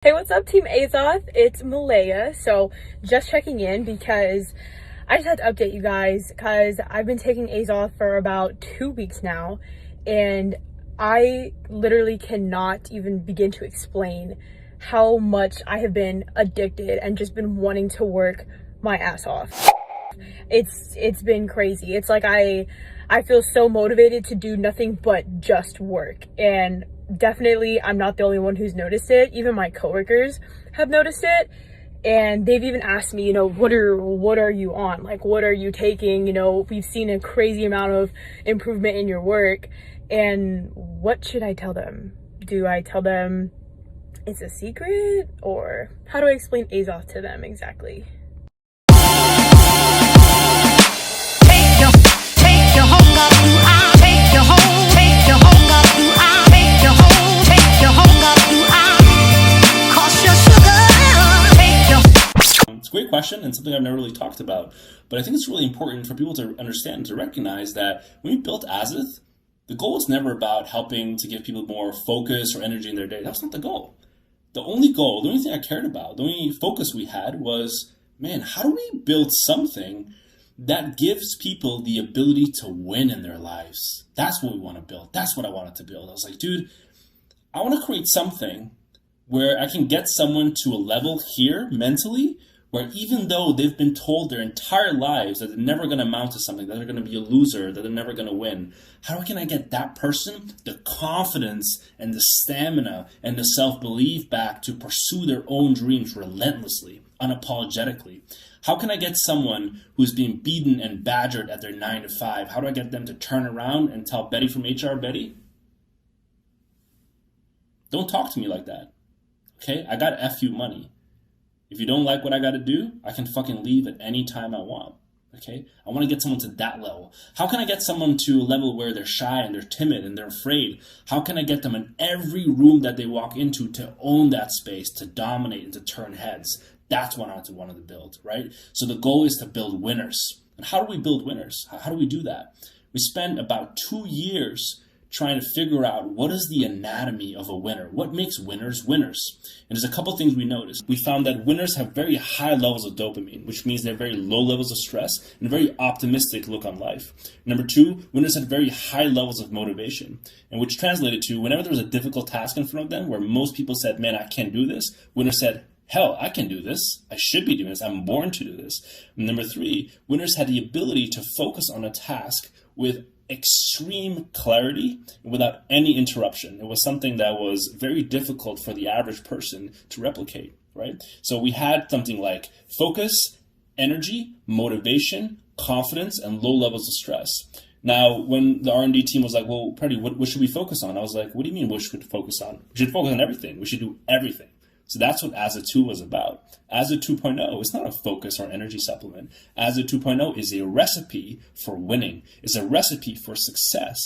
Hey, what's up, Team AZOTH? It's Malaya. So just checking in because I just had to update you guys because I've been taking AZOTH for about 2 weeks now, and I literally cannot even begin to explain how much I have been addicted and just been wanting to work my ass off. It's been crazy. It's like I feel so motivated to do nothing but just work, and definitely I'm not the only one who's noticed it. Even my coworkers have noticed it, and they've even asked me, what are you on? Like, what are you taking? We've seen a crazy amount of improvement in your work. And what should I tell them? Do I tell them it's a secret, or how do I explain AZOTH to them exactly? It's a great question and something I've never really talked about, but I think it's really important for people to understand and to recognize that when we built AZOTH, the goal was never about helping to give people more focus or energy in their day. That's not the goal. The only goal, the only thing I cared about, the only focus we had was, man, how do we build something that gives people the ability to win in their lives? That's what we want to build. That's what I wanted to build. I was like, dude, I want to create something where I can get someone to a level here mentally where even though they've been told their entire lives that they're never going to amount to something, that they're going to be a loser, that they're never going to win, how can I get that person the confidence and the stamina and the self-belief back to pursue their own dreams relentlessly, unapologetically? How can I get someone who's being beaten and badgered at their 9 to 5? How do I get them to turn around and tell Betty from HR, Betty, don't talk to me like that, okay? I got F you money. If you don't like what I got to do, I can fucking leave at any time I want, okay? I want to get someone to that level. How can I get someone to a level where they're shy and they're timid and they're afraid? How can I get them in every room that they walk into to own that space, to dominate and to turn heads? That's what I wanted to build, right? So the goal is to build winners. And how do we build winners? How do we do that? We spend about 2 years trying to figure out what is the anatomy of a winner. What makes winners winners? And there's a couple things we noticed. We found that winners have very high levels of dopamine, which means they're very low levels of stress and a very optimistic look on life. Number two, winners had very high levels of motivation, and which translated to whenever there was a difficult task in front of them where most people said, man, I can't do this, winners said, hell, I can do this. I should be doing this. I'm born to do this. And number three, winners had the ability to focus on a task with extreme clarity without any interruption. It was something that was very difficult for the average person to replicate, right? So we had something like focus, energy, motivation, confidence, and low levels of stress. Now, when the R&D team was like, well, Freddie, what should we focus on? I was like, what do you mean what should we focus on? We should focus on everything. We should do everything. So that's what AZOTH 2 was about. AZOTH 2.0 is not a focus or energy supplement. AZOTH 2.0 is a recipe for winning. It's a recipe for success.